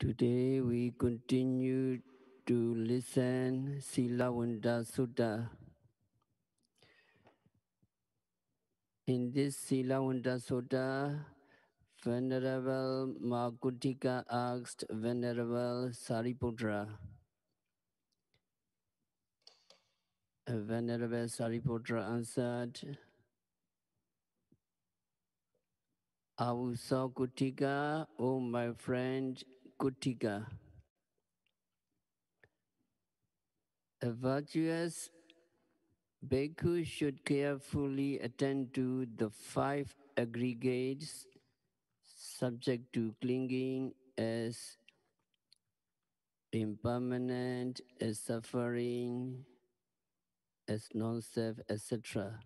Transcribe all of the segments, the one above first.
Today we continue to listen Silavanta Sutta. In this Silavanta Sutta, Venerable Makutika asked Venerable Sariputra. Venerable Sariputra answered, Avuso Kutika, O my friend Kutika. A virtuous bhikkhu should carefully attend to the 5 aggregates subject to clinging as impermanent, as suffering, as non-self, etc.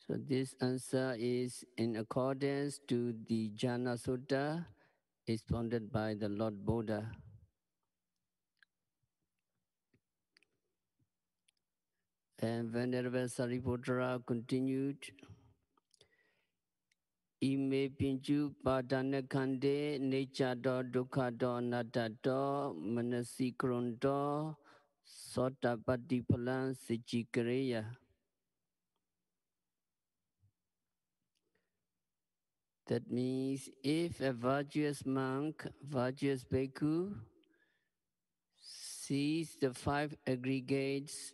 So this answer is in accordance to the Jhana Sutta expounded by the Lord Buddha. And Venerable Sariputra continued, Ime pinju padana kande nechato dukhato natato manasikronto sotapati phalan sichikareya. That means if a virtuous monk, virtuous bhikkhu, sees the 5 aggregates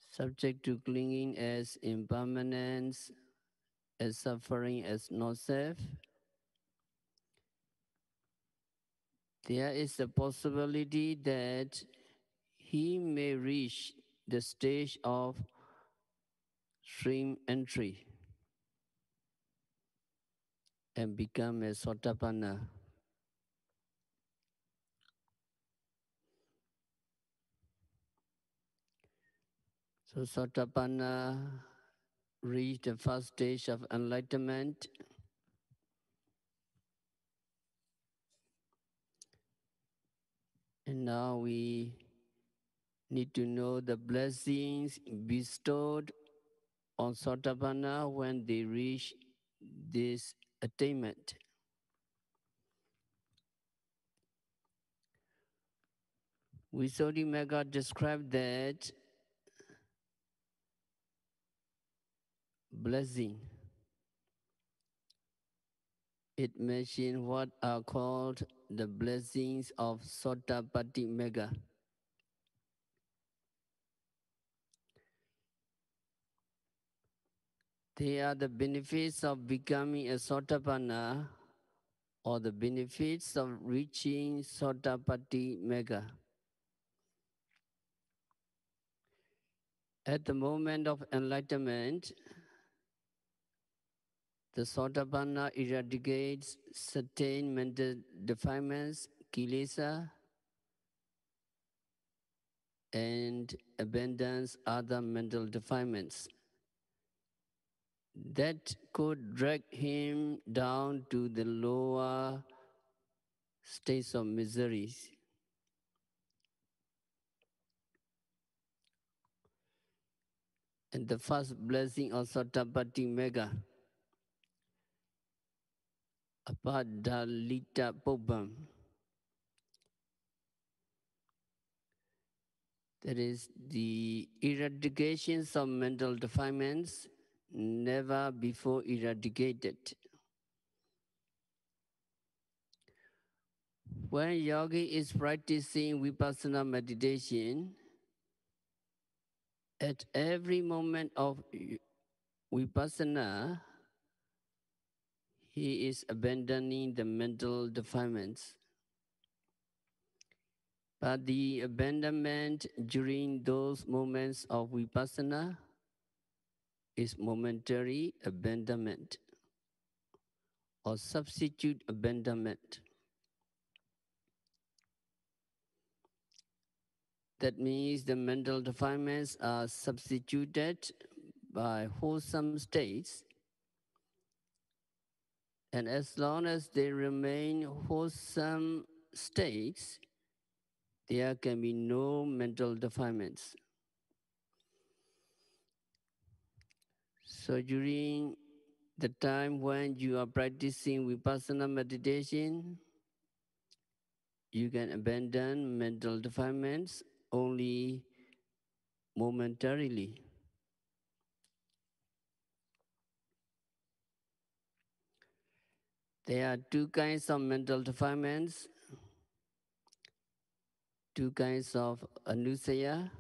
subject to clinging as impermanence, as suffering, as no self, there is a possibility that he may reach the stage of stream entry and become a Sotapanna. So Sotapanna reached the first stage of enlightenment. And now we need to know the blessings bestowed on Sotapanna when they reach this attainment. Visuddhimagga described that blessing. It mentioned what are called the blessings of Sotapatimagga. They are the benefits of becoming a Sotapanna or the benefits of reaching Sotapatimagga. At the moment of enlightenment, the Sotapanna eradicates certain mental defilements, kilesa, and abandons other mental defilements that could drag him down to the lower states of miseries. And the first blessing of Sotapatimagga, Apadalita Pobam, that is the eradications of mental defilements never before eradicated. When yogi is practicing vipassana meditation, at every moment of vipassana, he is abandoning the mental defilements. But the abandonment during those moments of vipassana is momentary abandonment or substitute abandonment. That means the mental defilements are substituted by wholesome states, and as long as they remain wholesome states, there can be no mental defilements. So during The time when you are practicing vipassana meditation, you can abandon mental defilements only momentarily. There are two kinds of mental defilements, two kinds of anusaya,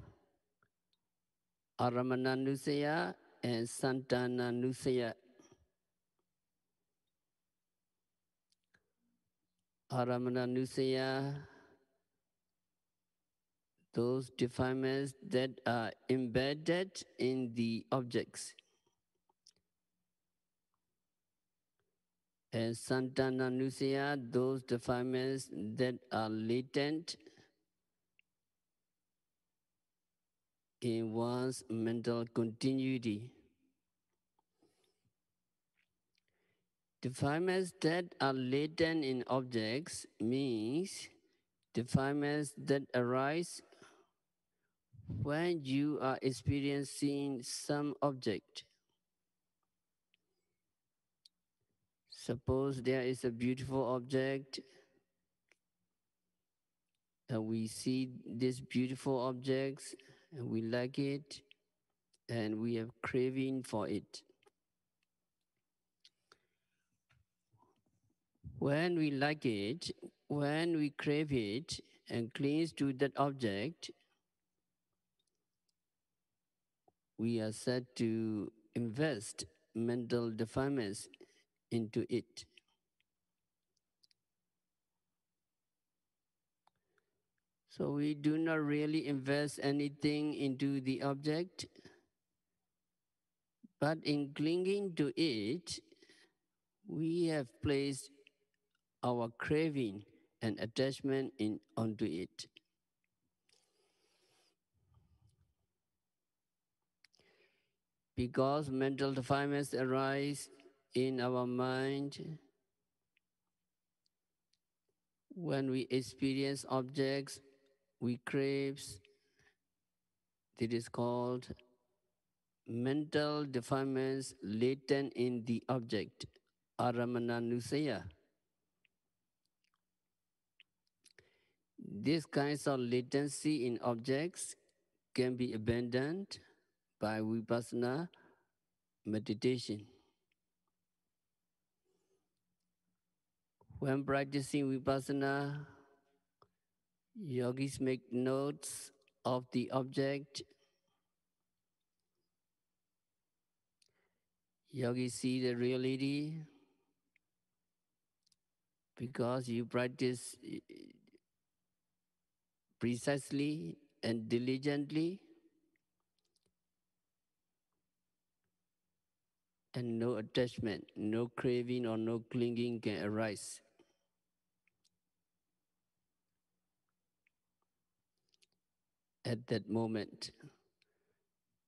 aramananusaya and santananusaya. Aramananusaya, those defilements that are embedded in the objects. And santananusaya, those defilements that are latent in one's mental continuity. Defilements that are latent in objects means defilements that arise when you are experiencing some object. Suppose there is a beautiful object and we see this beautiful objects and we like it and we have craving for it. When we like it, when we crave it and cling to that object, we are said to invest mental defilements into it. So we do not really invest anything into the object, but in clinging to it, we have placed our craving and attachment onto it. Because mental defilements arise in our mind, when we experience objects, we crave. It is called mental defilements latent in the object, aramananusaya. These kinds of latency in objects can be abandoned by vipassana meditation. When practicing vipassana, yogis make notes of the object. Yogis see the reality because you practice precisely and diligently, and no attachment, no craving or no clinging can arise. At that moment.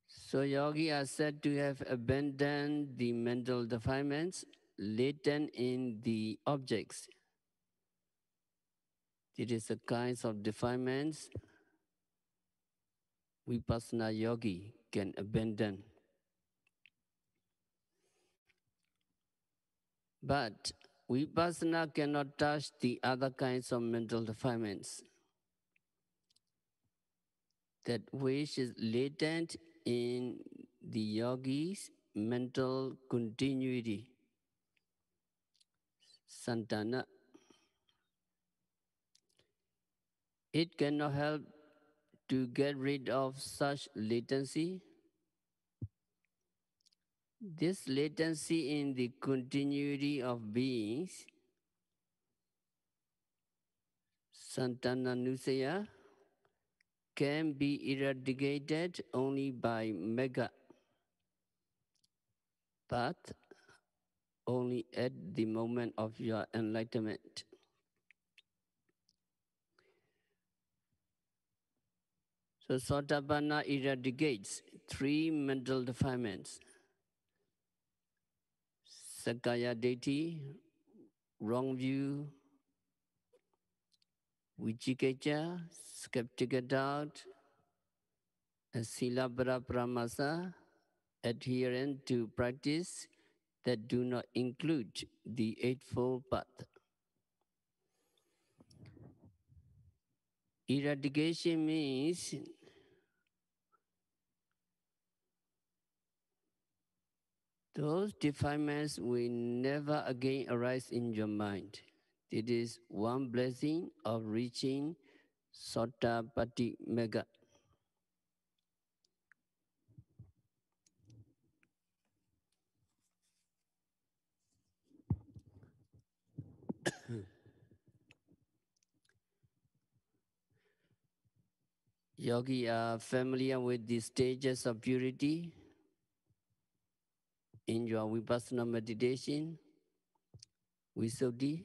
So yogi are said to have abandoned the mental defilements latent in the objects. It is the kinds of defilements vipassana yogi can abandon. But vipassana cannot touch the other kinds of mental defilements. That which is latent in the yogi's mental continuity, santana. It cannot help to get rid of such latency. This latency in the continuity of beings, santananusaya, can be eradicated only by mega, but only at the moment of your enlightenment. So Sotapanna eradicates three mental defilements: Sakaya Deity, wrong view; Vichikecha, skeptical doubt; and Silabhara Pramasa, adherent to practice that do not include the Eightfold Path. Eradication means those defilements will never again arise in your mind. It is one blessing of reaching Sottapati Mega. Yogi are familiar with the stages of purity in your Vipassana meditation. Visuddhi,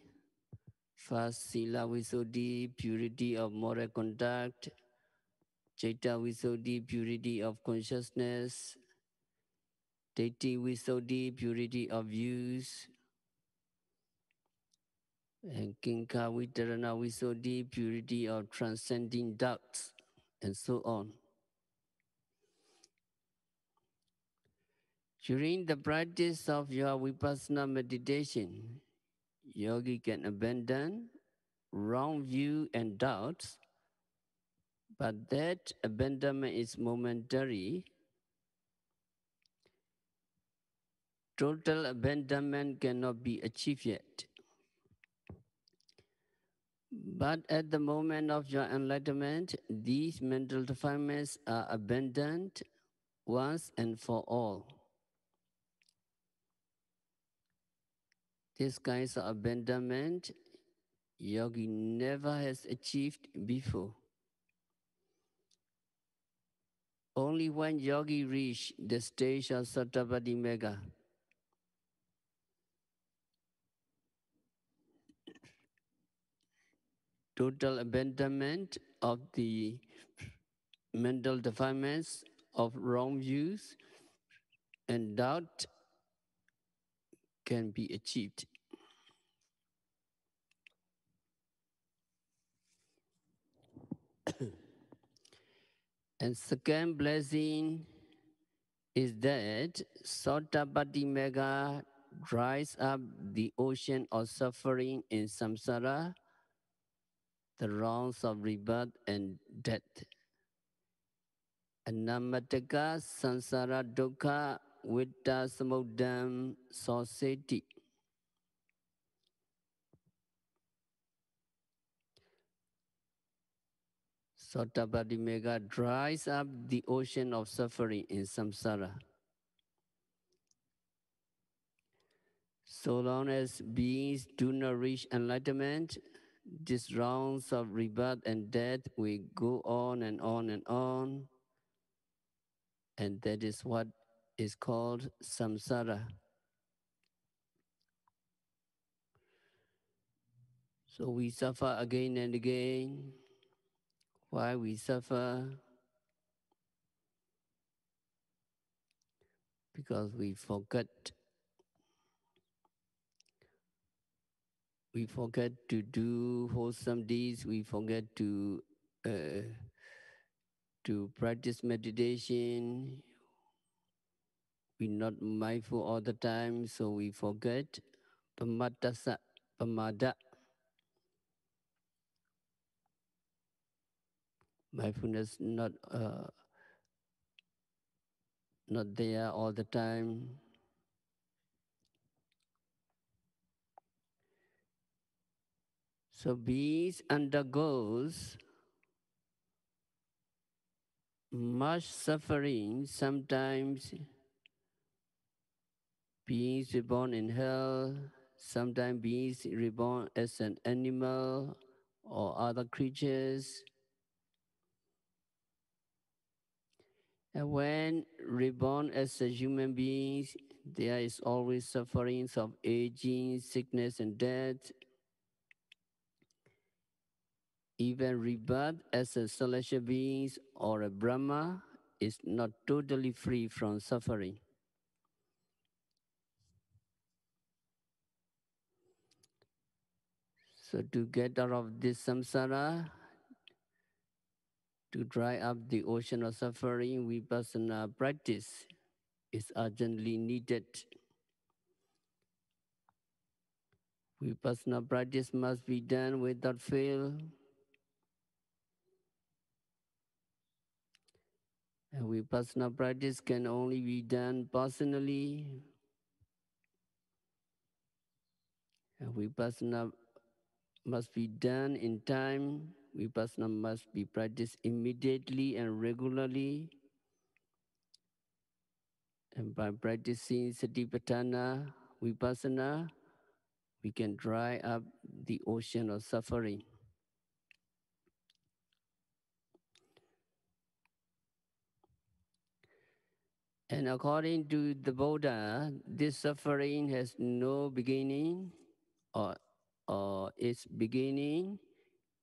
first Sila Visuddhi, purity of moral conduct. Citta Visuddhi, purity of consciousness. Ditthi Visuddhi, purity of views. And Kinka Vitarana Visuddhi, purity of transcending doubts, and so on. During the practice of your Vipassana meditation, yogi can abandon wrong view and doubts, but that abandonment is momentary. Total abandonment cannot be achieved yet. But at the moment of your enlightenment, these mental defilements are abandoned once and for all. This kind of abandonment, yogi never has achieved before. Only when yogi reach the stage of Sottapati Mega, total abandonment of the mental defilements of wrong views and doubt can be achieved. And second blessing is that Sottapati Mega dries up the ocean of suffering in samsara, the rounds of rebirth and death. Anamataka sansara dukkha vitta samudam soseti. Sottapati Mega dries up the ocean of suffering in samsara. So long as beings do not reach enlightenment, these rounds of rebirth and death will go on and on and on. And that is what is called samsara. So we suffer again and again. Why we suffer? Because we forget. We forget to do wholesome deeds. We forget to practice meditation. We're not mindful all the time, so we forget. Pamadasa, pamada. Mindfulness not there all the time. So beings undergoes much suffering. Sometimes beings reborn in hell. Sometimes beings reborn as an animal or other creatures. And when reborn as a human being, there is always sufferings of aging, sickness, and death. Even rebirth as a celestial being or a Brahma is not totally free from suffering. So to get out of this samsara, to dry up the ocean of suffering, vipassana practice is urgently needed. Vipassana practice must be done without fail. And Vipassana practice can only be done personally. And Vipassana must be done in time. Vipassana must be practiced immediately and regularly. And by practicing Satipatthana, Vipassana, we can dry up the ocean of suffering. And according to the Buddha, this suffering has no beginning, or, or its beginning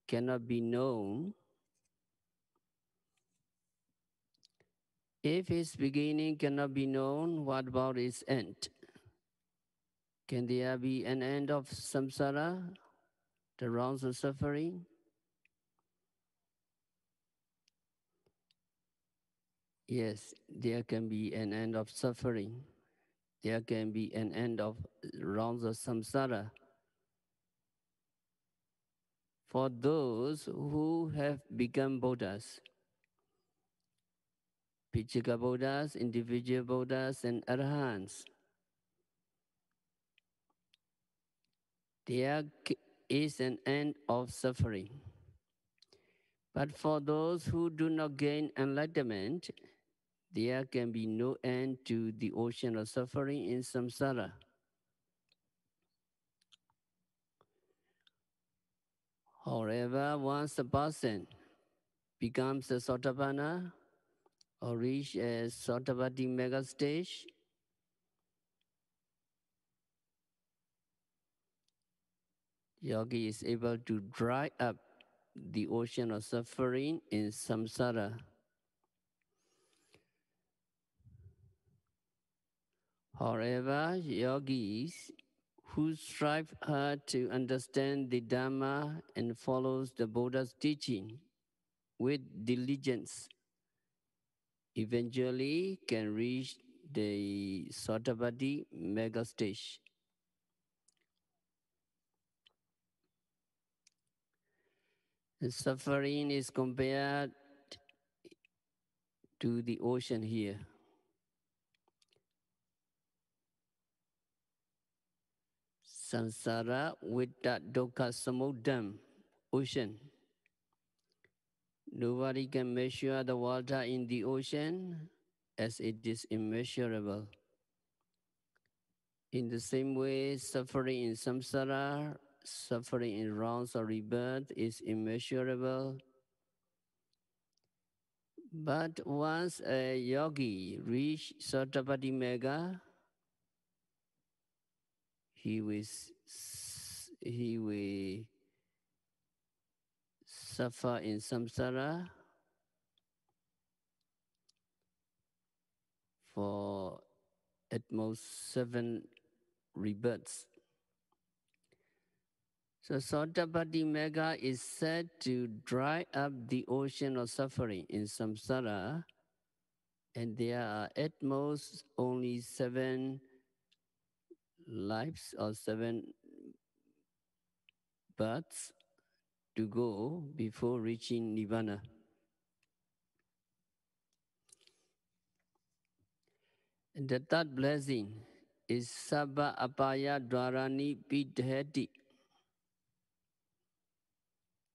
cannot be known. If its beginning cannot be known, what about its end? Can there be an end of samsara, the rounds of suffering? Yes, there can be an end of suffering. There can be an end of rounds of samsara. For those who have become Buddhas, Pichika Buddhas, individual Buddhas, and Arahants, there is an end of suffering. But for those who do not gain enlightenment, there can be no end to the ocean of suffering in samsara. However, once a person becomes a Sotapanna or reach a Sotapatti mega stage, yogi is able to dry up the ocean of suffering in samsara. However, yogis who strive hard to understand the Dhamma and follows the Buddha's teaching with diligence eventually can reach the Sotapatti mega stage. The suffering is compared to the ocean here. Sansara with that dukkha samudram, ocean. Nobody can measure the water in the ocean as it is immeasurable. In the same way, suffering in samsara, suffering in rounds of rebirth is immeasurable. But once a yogi reach Sotapatti Mega, he will suffer in samsara for at most 7 rebirths. So Sotapatti Mega is said to dry up the ocean of suffering in samsara, and there are at most only 7 lives or 7 births to go before reaching Nirvana. And the third blessing is Sabba Apaya Dwarani Pidhati.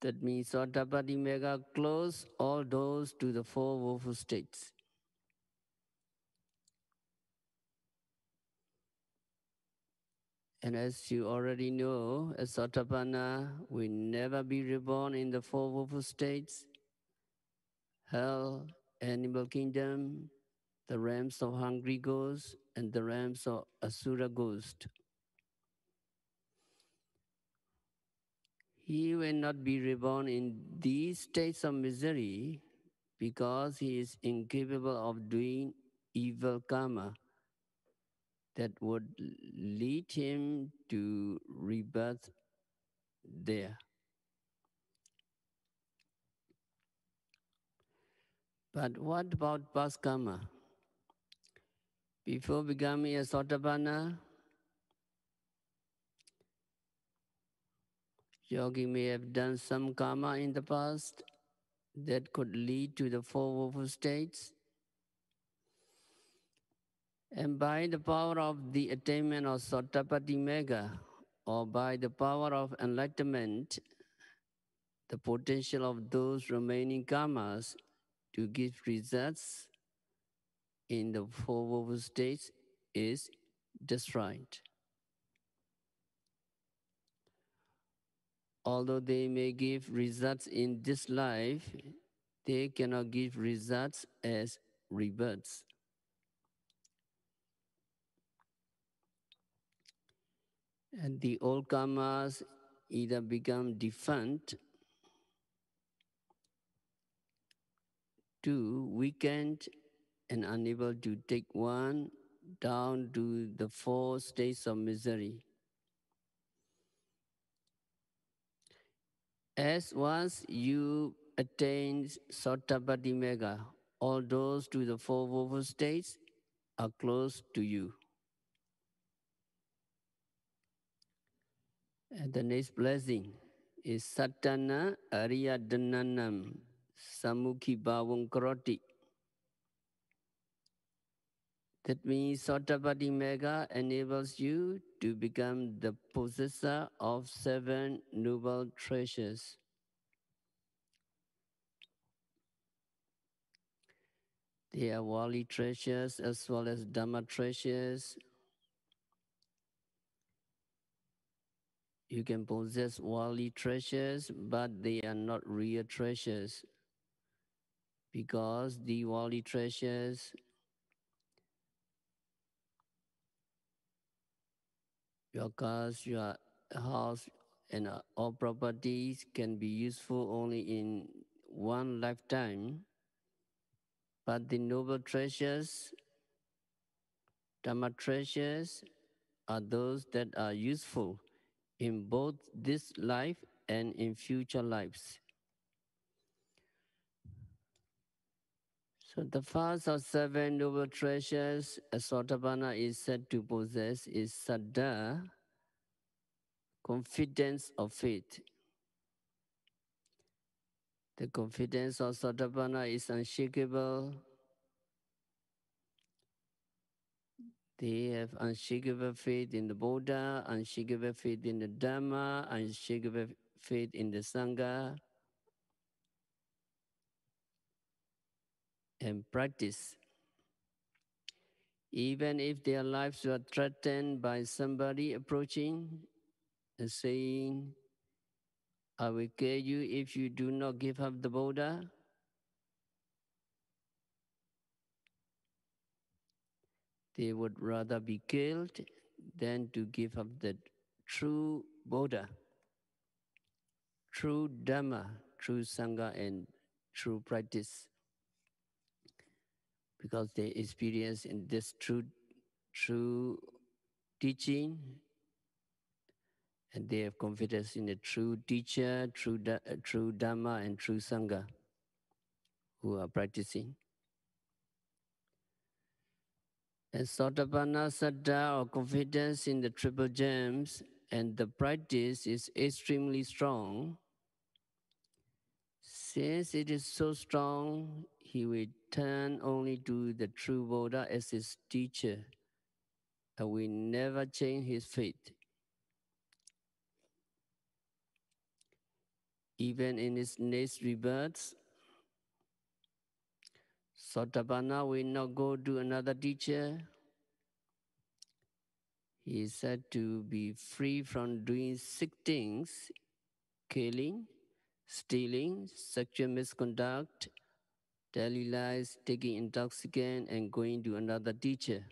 That means Sotapatti Mega close all doors to the 4 woeful states. And as you already know, a Sotapanna will never be reborn in the 4 woeful states, hell, animal kingdom, the realms of hungry ghosts, and the realms of Asura ghost. He will not be reborn in these states of misery because he is incapable of doing evil karma that would lead him to rebirth there. But what about past karma? Before becoming a Sotapanna, Yogi may have done some karma in the past that could lead to the four woeful states. And by the power of the attainment of Sottapati Mega, or by the power of enlightenment, the potential of those remaining karmas to give results in the four woeful states is destroyed. Although they may give results in this life, they cannot give results as rebirths. And the old karmas either become defunct, two, weakened, and unable to take one down to the four states of misery. As once you attain Sottapati Mega, all those to the four woeful states are close to you. And the next blessing is Satana Ariyadananam Samukhi Bhavang Karoti. That means Sottapati Mega enables you to become the possessor of 7 noble treasures. They are worldly treasures as well as Dhamma treasures. You can possess worldly treasures, but they are not real treasures, because the worldly treasures, your cars, your house, and all properties can be useful only in one lifetime. But the noble treasures, Dhamma treasures, are those that are useful in both this life and in future lives. So the first of 7 noble treasures a Sotapanna is said to possess is Saddha, confidence of faith. The confidence of Sotapanna is unshakable. They have unshakable faith in the Buddha, unshakable faith in the Dhamma, unshakable faith in the Sangha, and practice. Even if their lives were threatened by somebody approaching and saying, I will kill you if you do not give up the Buddha, they would rather be killed than to give up the true Buddha, true Dhamma, true Sangha, and true practice. Because they experience in this true teaching, and they have confidence in the true teacher, true Dhamma, and true Sangha who are practicing. And Sotapanna Saddha, or confidence in the triple gems, and the practice is extremely strong. Since it is so strong, he will turn only to the true Buddha as his teacher, and will never change his faith. Even in his next rebirths, Sotapanna will not go to another teacher. He is said to be free from doing 6 things: killing, stealing, sexual misconduct, daily lies, taking intoxicant, and going to another teacher.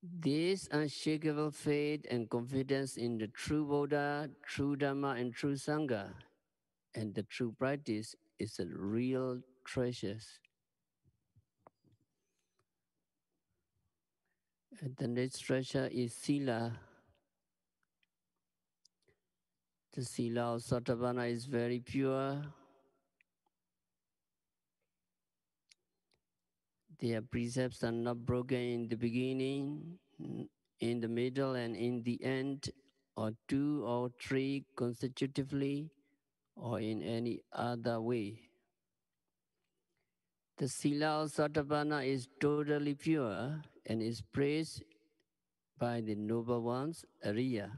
This unshakable faith and confidence in the true Buddha, true Dhamma, and true Sangha, and the true practice is a real treasure. And the next treasure is Sila. The Sila of Sotapanna is very pure. Their precepts are not broken in the beginning, in the middle, and in the end, or two or three consecutively, or in any other way. The Sila of Sotapanna is totally pure and is praised by the noble ones, Ariya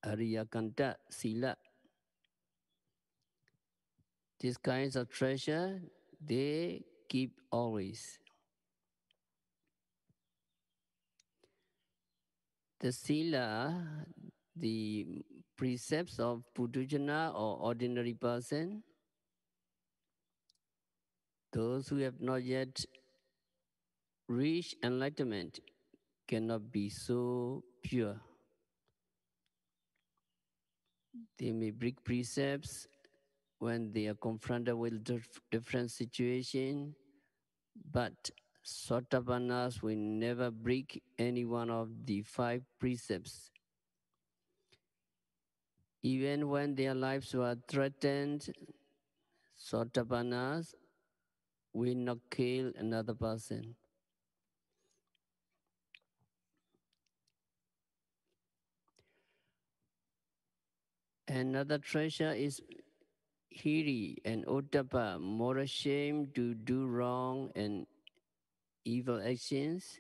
Kanta, Sila. These kinds of treasure, they keep always. The Sila, the precepts of Puthujana or ordinary person, those who have not yet reached enlightenment cannot be so pure. They may break precepts when they are confronted with different situation, but Sotapannas will never break any one of the 5 precepts. Even when their lives were threatened, Sotapannas will not kill another person. Another treasure is Hiri and Ottappa, more ashamed to do wrong and evil actions.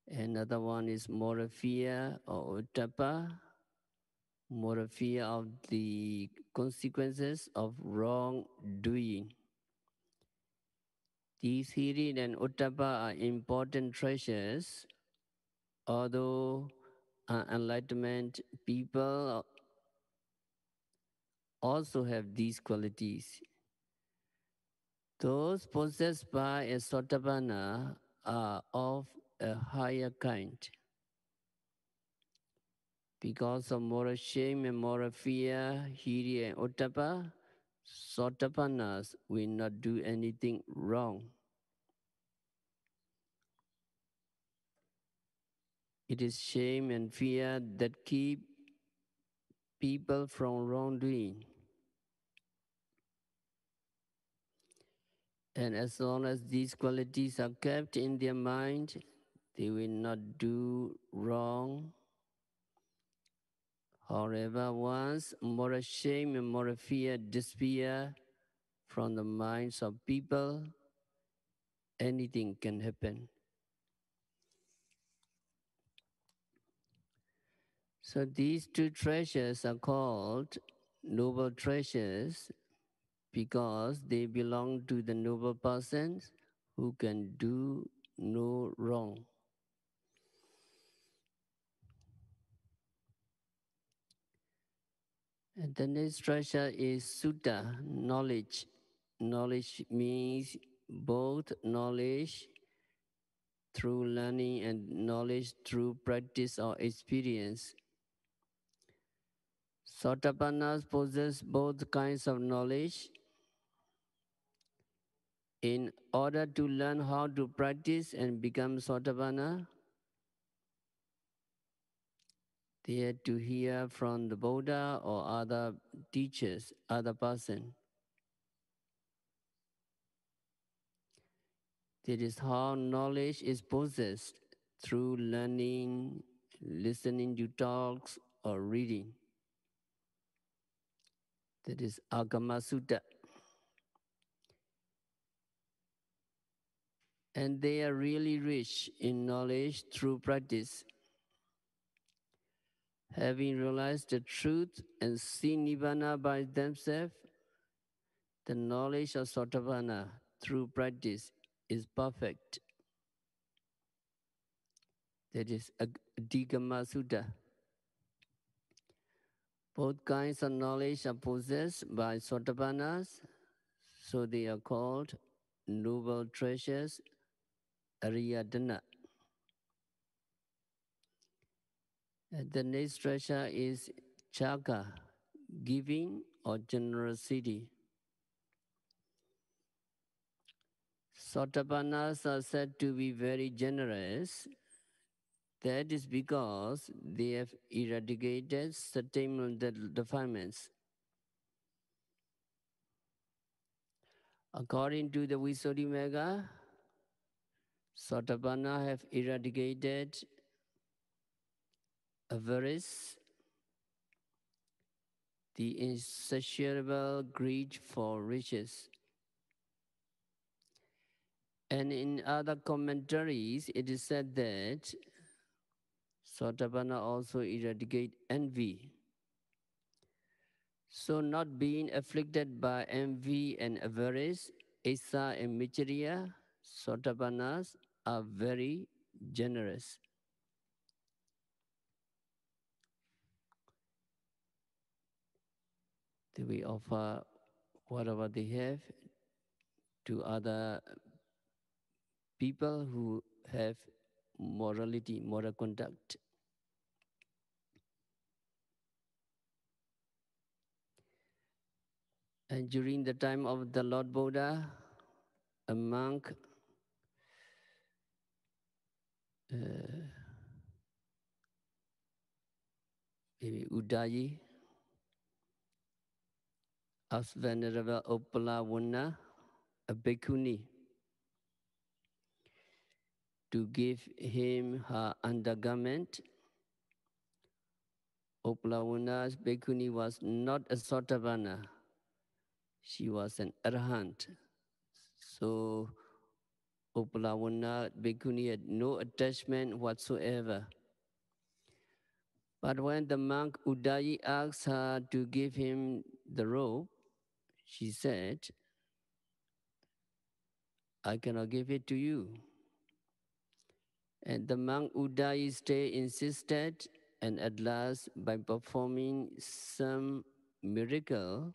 Another one is more fear or Ottappa, more fear of the consequences of wrongdoing. These Hiri and Ottappa are important treasures, although enlightenment people also have these qualities. Those possessed by a Sotapanna are of a higher kind. Because of moral shame and moral fear, Hiri and Ottappa, Sotapannas will not do anything wrong. It is shame and fear that keep people from wrongdoing. And as long as these qualities are kept in their mind, they will not do wrong. However, once moral shame and moral fear disappear from the minds of people, anything can happen. So these 2 treasures are called noble treasures because they belong to the noble persons who can do no wrong. And the next treasure is Sutta, knowledge. Knowledge means both knowledge through learning and knowledge through practice or experience. Sotapannas possess both kinds of knowledge. In order to learn how to practice and become Sotapanna, they had to hear from the Buddha or other teachers, other person. That is how knowledge is possessed, through learning, listening to talks, or reading. That is Agama Sutta. And they are really rich in knowledge through practice. Having realized the truth and seen Nibbana by themselves, the knowledge of Sotapanna through practice is perfect. That is Adhigama Sutta. Both kinds of knowledge are possessed by Sotapannas, so they are called noble treasures, Ariyadana. And the next treasure is Chaka, giving or generosity. Sotapannas are said to be very generous. That is because they have eradicated certain defilements. According to the Visuddhimagga, Sotapanna have eradicated avarice, the insatiable greed for riches. And in other commentaries, it is said that Sotapanna also eradicate envy. So not being afflicted by envy and avarice, Asa and Michiriya, Sotapannas are very generous. They will offer whatever they have to other people who have morality, moral conduct. And during the time of the Lord Buddha, a monk maybe Udayi asked Venerable Upala a bhikkhuni, to give him her undergarment. Upalavuna's bhikkhuni was not a Sotapanna. She was an arahant. So Upalavana bhikkhuni had no attachment whatsoever. But when the monk Udayi asked her to give him the robe, she said, I cannot give it to you. And the monk Udayi stay insisted, and at last, by performing some miracle,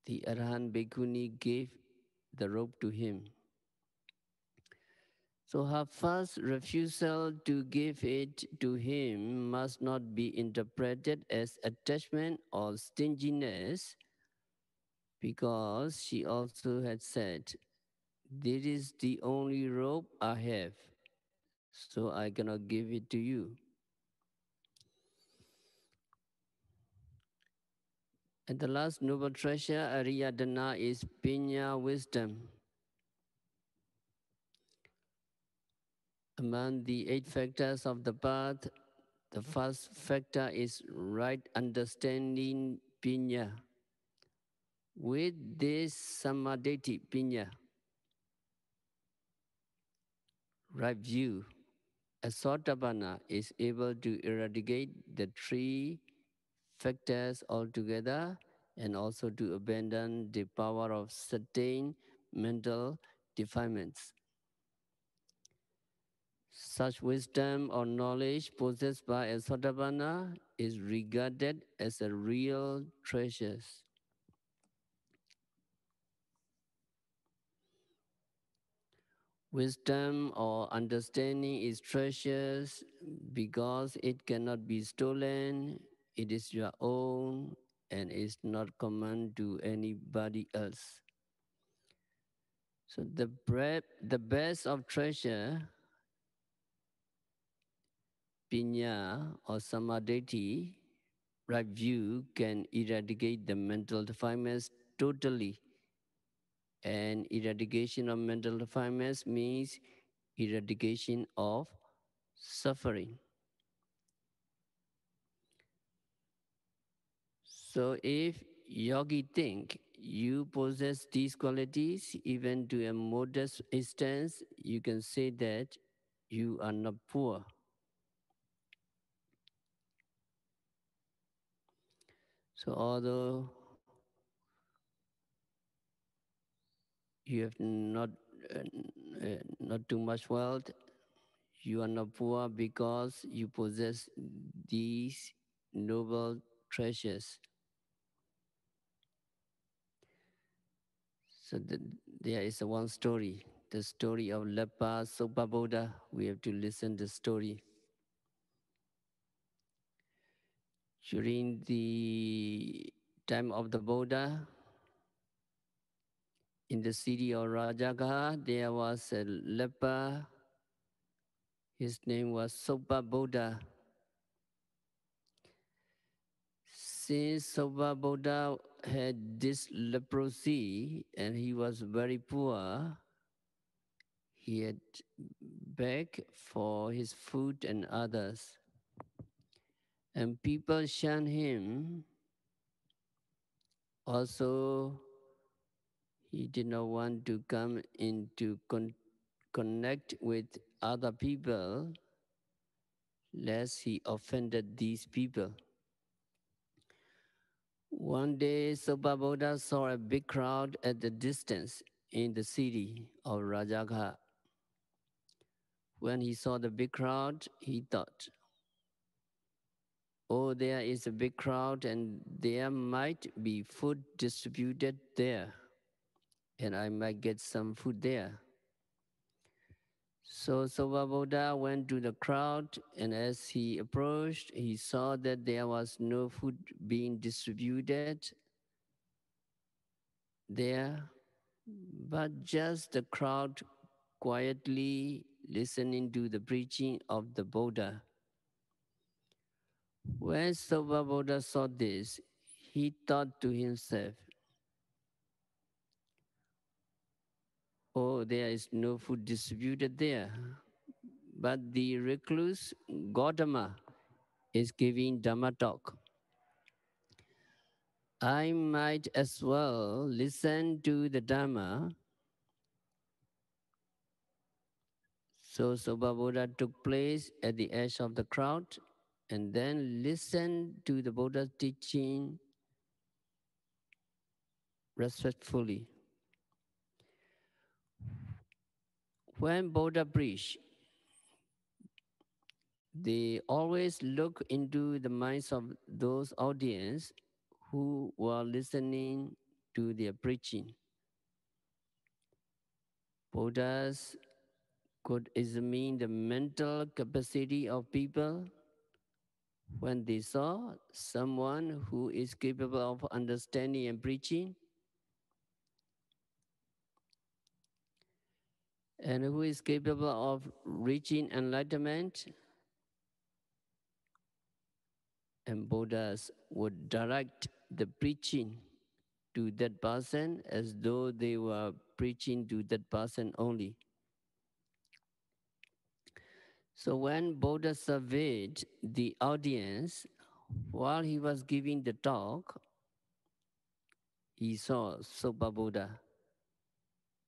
the Arahant bhikkhuni gave the robe to him. So her first refusal to give it to him must not be interpreted as attachment or stinginess, because she also had said, this is the only robe I have, so I cannot give it to you. And the last noble treasure, Ariyadana, is Pinya wisdom. Among the 8 factors of the path, the first factor is right understanding Pinya. With this Samadhi Pinya, right view, a Sotapanna is able to eradicate the 3 factors altogether and also to abandon the power of certain mental defilements. Such wisdom or knowledge possessed by a Sotapanna is regarded as a real treasure. Wisdom or understanding is precious because it cannot be stolen, it is your own, and is not common to anybody else. So the best of treasure, pinya or samadhi, right view, can eradicate the mental defilements totally. And eradication of mental defilements means eradication of suffering. So if yogi think you possess these qualities, even to a modest extent, you can say that you are not poor. So although you have not too much wealth, you are not poor because you possess these noble treasures. So there is one story, the story of Lepa Sopa Buddha. We have to listen to the story. During the time of the Buddha, in the city of Rajagaha, there was a leper. His name was Sopa Buddha. Since Sopa Buddha had this leprosy and he was very poor, He had begged for his food and others, and people shunned him. Also, he did not want to come into connect with other people, lest he offended these people. One day, Sobaboda saw a big crowd at the distance in the city of Rajagha. When he saw the big crowd, he thought, oh, there is a big crowd and there might be food distributed there, and I might get some food there. So Sobaboda went to the crowd, and as he approached, he saw that there was no food being distributed there, but just the crowd quietly listening to the preaching of the Buddha. When Sobaboda saw this, he thought to himself, oh, there is no food distributed there. But the recluse Gautama is giving Dhamma talk. I might as well listen to the Dhamma. So Sobaboda took place at the edge of the crowd and then listened to the Buddha's teaching respectfully. When Buddha preached, they always look into the minds of those audience who were listening to their preaching. Buddhas could examine the mental capacity of people when they saw someone who is capable of understanding and preaching and who is capable of reaching enlightenment, and Buddhas would direct the preaching to that person as though they were preaching to that person only. So when Buddha surveyed the audience while he was giving the talk, he saw Sopa Buddha,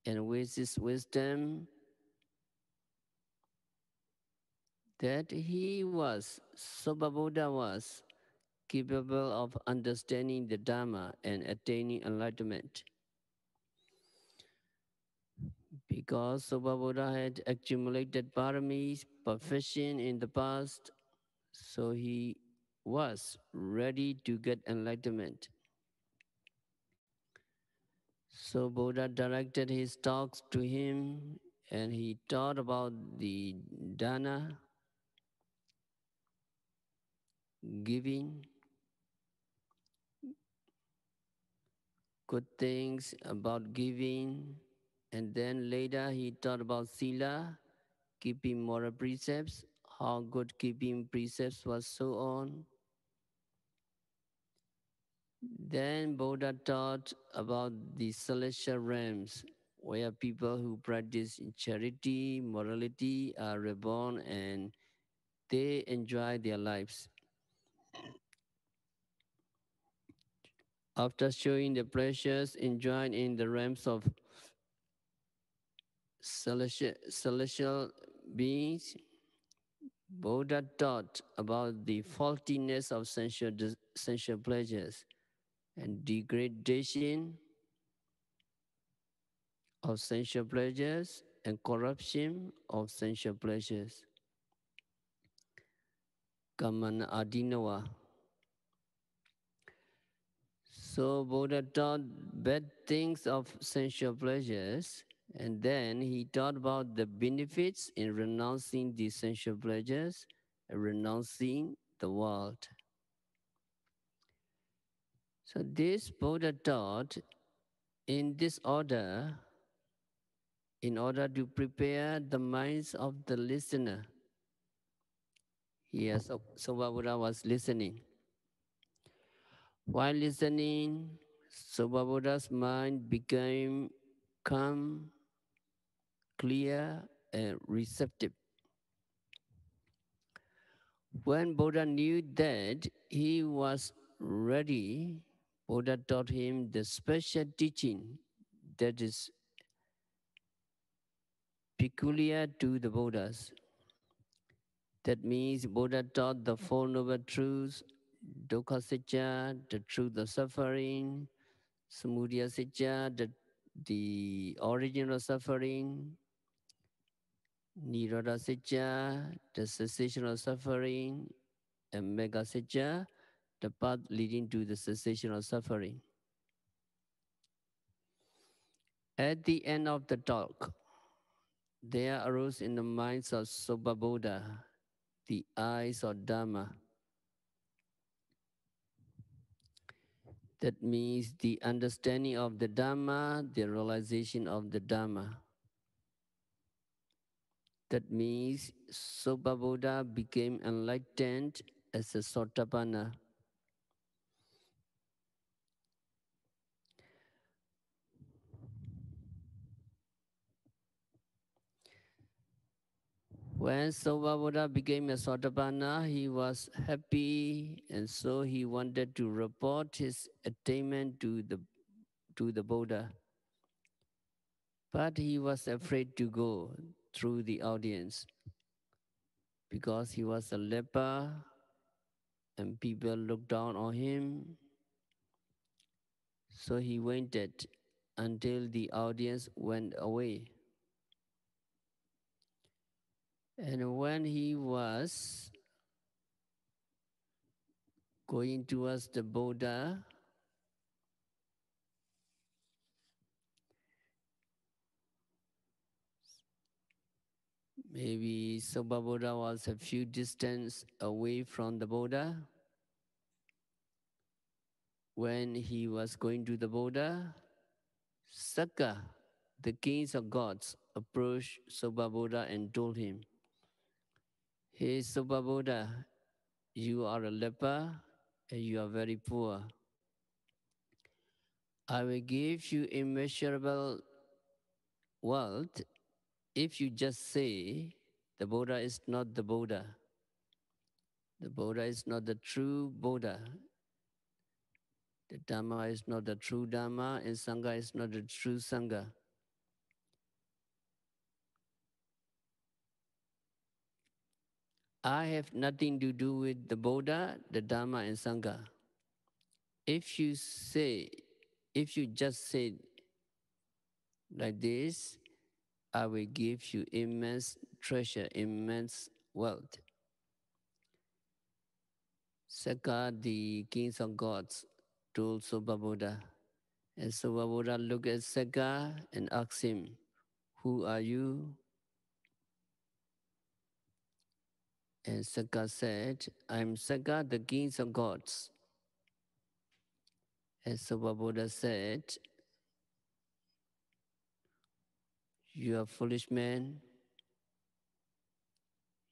and with his wisdom that Sopa Buddha was capable of understanding the Dhamma and attaining enlightenment. Because Sopa Buddha had accumulated paramis, perfection in the past, so he was ready to get enlightenment. So Buddha directed his talks to him, and he taught about the dana, giving, good things about giving, and then later he taught about sila, keeping moral precepts, how good keeping precepts was so on. Then Buddha taught about the celestial realms, where people who practice charity, morality are reborn and they enjoy their lives. After showing the pleasures enjoyed in the realms of celestial beings, Buddha taught about the faultiness of sensual pleasures and degradation of sensual pleasures and corruption of sensual pleasures. Kamana Adinawa. So Buddha taught bad things of sensual pleasures, and then he taught about the benefits in renouncing the sensual pleasures and renouncing the world. So this Buddha taught in this order in order to prepare the minds of the listener. Yes, so Buddha was listening. While listening, Sobabuddha's mind became calm, clear, and receptive. When Buddha knew that he was ready, Buddha taught him the special teaching that is peculiar to the Buddhas. That means Buddha taught the Four Noble Truths, Dukkha Sacca, the truth of suffering, Samudaya Sacca, the origin of suffering, Nirodha Sacca, the cessation of suffering, and Megha Sacca, the path leading to the cessation of suffering. At the end of the talk, there arose in the minds of Soba Buddha the eyes of Dharma. That means the understanding of the Dharma, the realization of the Dharma. That means Soba Buddha became enlightened as a Sotapanna. When Soba Buddha became a Sotapanna, he was happy, and so he wanted to report his attainment to the Buddha. But he was afraid to go through the audience because he was a leper and people looked down on him. So he waited until the audience went away. And when he was going towards the Buddha, maybe Soba Buddha was a few distance away from the Buddha. When he was going to the Buddha, Sakka, the kings of gods, approached Soba Buddha and told him, "Hey Soba Buddha, you are a leper and you are very poor. I will give you immeasurable wealth if you just say the Buddha is not the Buddha. The Buddha is not the true Buddha. The Dhamma is not the true Dhamma, and Sangha is not the true Sangha." I have nothing to do with the Buddha, the Dhamma, and Sangha. If you just say like this, I will give you immense treasure, immense wealth. Sakka, the kings of gods, told Soba Buddha. And Soba Buddha looked at Sakka and asked him, "Who are you?" And Sakka said, "I'm Sakka, the kings of gods." And Soba Buddha said, "You are a foolish man.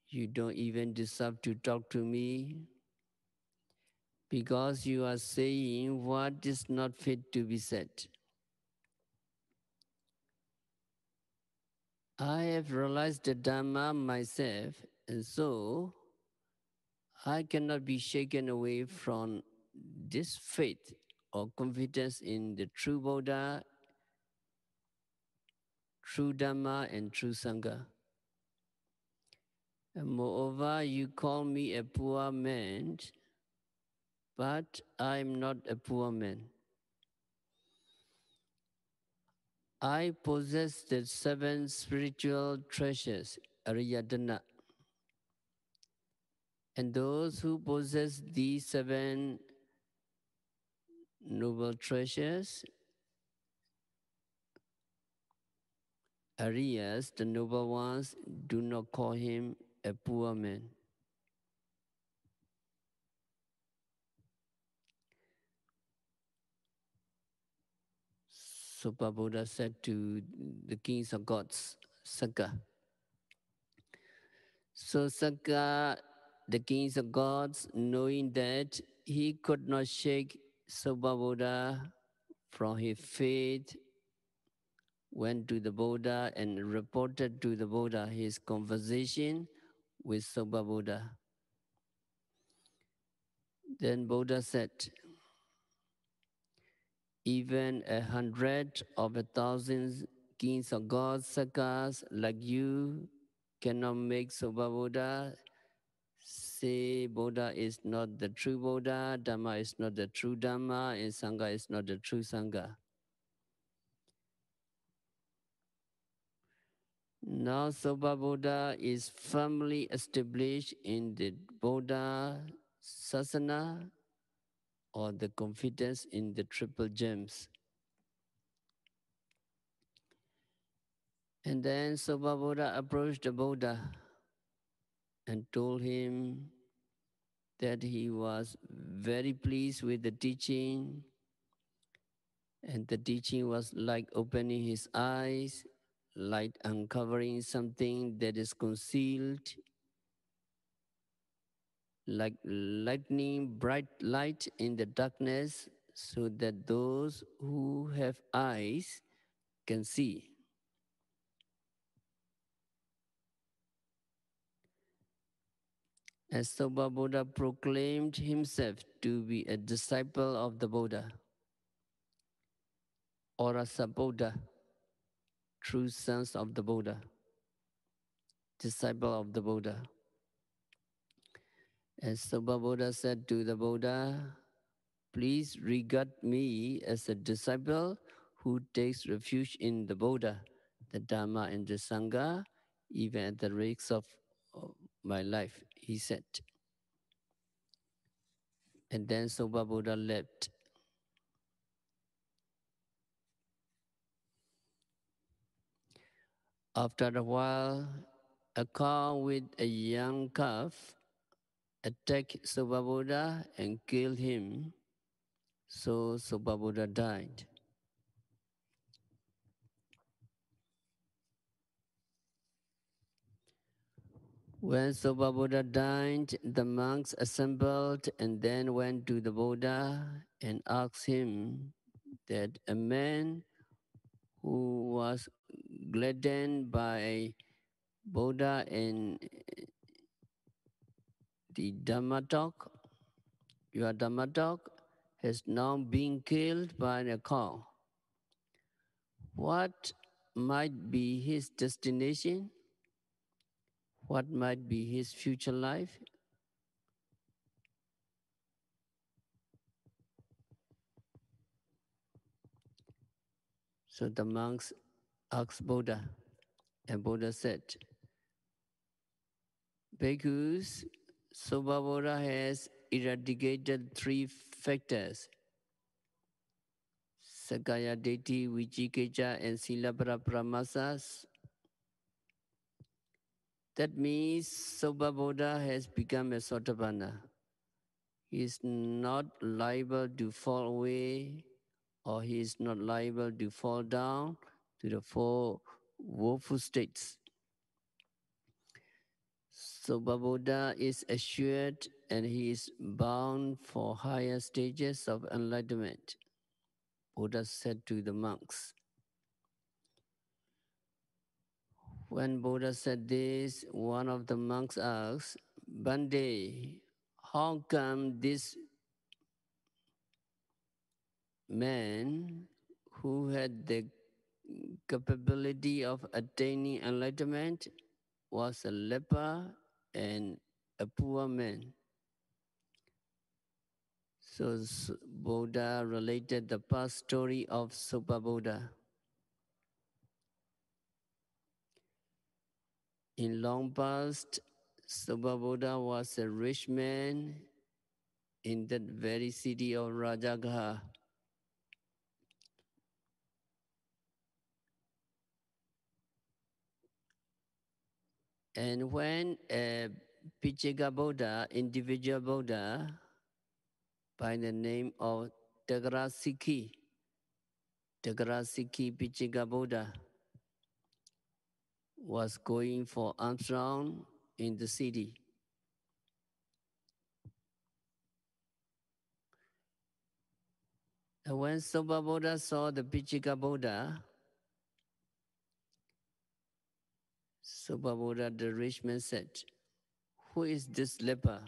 You don't even deserve to talk to me because you are saying what is not fit to be said. I have realized the Dhamma myself, and so I cannot be shaken away from this faith or confidence in the true Buddha, true Dhamma, and true Sangha. And moreover, you call me a poor man, but I am not a poor man. I possess the 7 spiritual treasures, Ariyadana. And those who possess these 7 noble treasures, Ariyas, the noble ones, do not call him a poor man. Sopa Buddha said to the kings of gods, Sakka. So Sakka, the kings of gods, knowing that he could not shake Sopa Buddha from his faith, went to the Buddha and reported to the Buddha his conversation with Soba Buddha. Then Buddha said, even 100 of 1,000 kings or gods, sakas like you cannot make Soba Buddha say Buddha is not the true Buddha, Dhamma is not the true Dhamma, and Sangha is not the true Sangha. Now Soba Buddha is firmly established in the Buddha Sasana, or the confidence in the triple gems. And then Soba Buddha approached the Buddha and told him that he was very pleased with the teaching, and the teaching was like opening his eyes, like uncovering something that is concealed, like lightning bright light in the darkness, so that those who have eyes can see. As Soba Buddha proclaimed himself to be a disciple of the Buddha, or a Sabuddha, true sons of the Buddha, disciple of the Buddha. As Soba Buddha said to the Buddha, please regard me as a disciple who takes refuge in the Buddha, the Dhamma, and the Sangha, even at the risk of my life, he said. And then Soba Buddha left. After a while, a cow with a young calf attacked Soba Buddha and killed him, so Soba Buddha died. When Soba Buddha died, the monks assembled and then went to the Buddha and asked him that a man who was gladdened by Buddha and the Dhamma talk, your Dhamma talk, has now been killed by a cow. What might be his destination? What might be his future life? So the monks asked Buddha, and Buddha said, Bhikkhus, Soba Buddha has eradicated three factors: Sakaya Detti, Vicikecha, and Silabhara Pramasas. That means Soba Buddha has become a Sotapanna. He is not liable to fall away, or he is not liable to fall down to the four woeful states. Soba Buddha is assured and he is bound for higher stages of enlightenment. Buddha said to the monks. When Buddha said this, one of the monks asked, Bande, how come this man who had the capability of attaining enlightenment was a leper and a poor man? So Buddha related the past story of Soba Buddha. In long past, Soba Buddha was a rich man in that very city of Rajagaha. And when a Pichika Buddha, individual Buddha, by the name of Tagrasiki Pichika Buddha, was going for alms round in the city, and when Soba Buddha saw the Pichika Buddha, So Babuddha, the rich man, said, "Who is this leper?"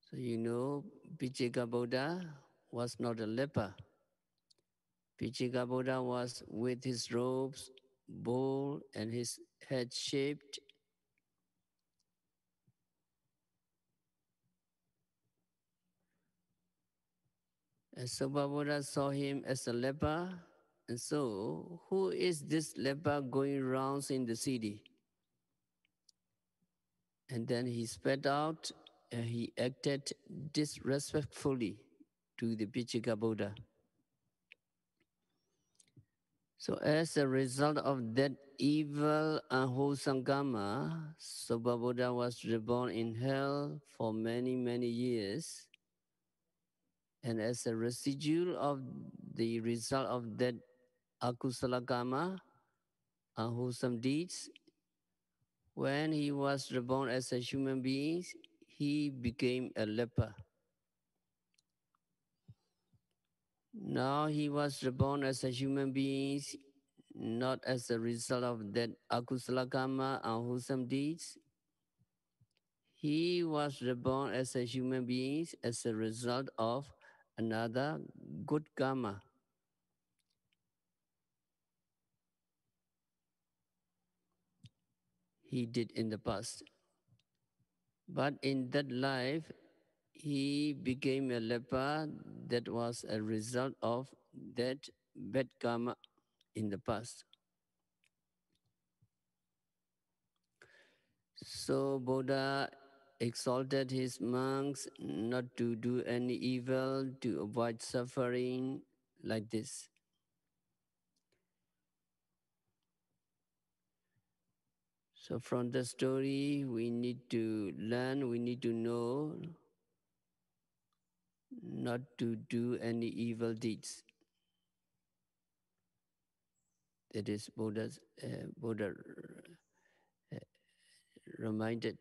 So you know, Pichika Buddha was not a leper. Pichika Buddha was with his robes, bowl, and his head shaped. And so Babuddha saw him as a leper. And so, who is this leper going rounds in the city? And then he spat out and he acted disrespectfully to the Pichika Buddha. So as a result of that evil unwholesome karma, Soba Buddha was reborn in hell for many, many years. And as a residue of the result of that akusala karma, unwholesome deeds, when he was reborn as a human being, he became a leper. Now he was reborn as a human being, not as a result of that akusala karma, unwholesome deeds. He was reborn as a human being as a result of another good karma. He did in the past. But in that life, he became a leper that was a result of that bad karma in the past. So Buddha exalted his monks not to do any evil, to avoid suffering like this. So from the story, we need to learn, we need to know not to do any evil deeds. That is Buddha uh, reminded.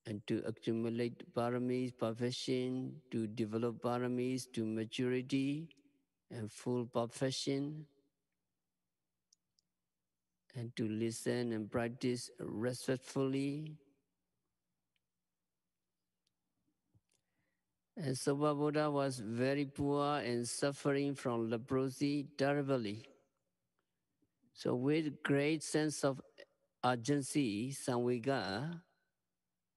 And to accumulate paramis, perfection, to develop paramis to maturity and full perfection, and to listen and practice respectfully. And Soba Buddha was very poor and suffering from leprosy terribly. So with great sense of urgency, Samvega,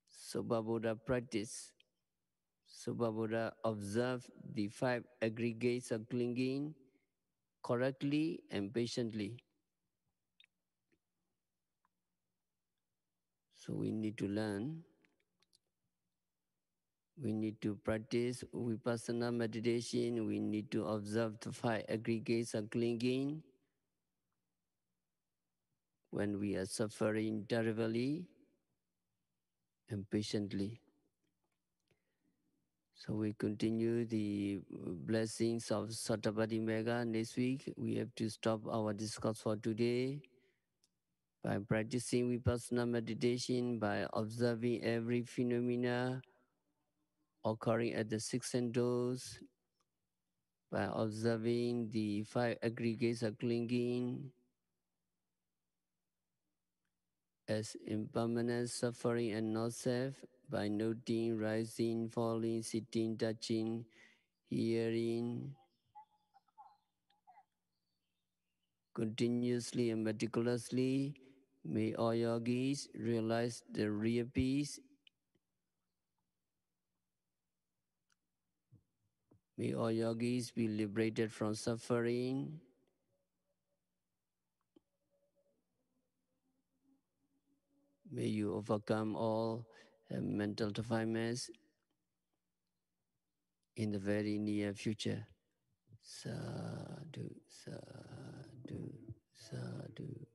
Soba Buddha practiced. Soba Buddha observed the 5 aggregates of clinging correctly and patiently. So we need to learn. We need to practice vipassana meditation. We need to observe the 5 aggregates of clinging when we are suffering terribly and patiently. So we continue the blessings of Sattapati Mega. Next week, we have to stop our discourse for today by practicing vipassana meditation, by observing every phenomena occurring at the 6 senses, by observing the 5 aggregates of clinging as impermanent, suffering, and not self, by noting, rising, falling, sitting, touching, hearing, continuously and meticulously. May all yogis realize the real peace. May all yogis be liberated from suffering. May you overcome all mental defilements in the very near future. Sadhu, sadhu, sadhu.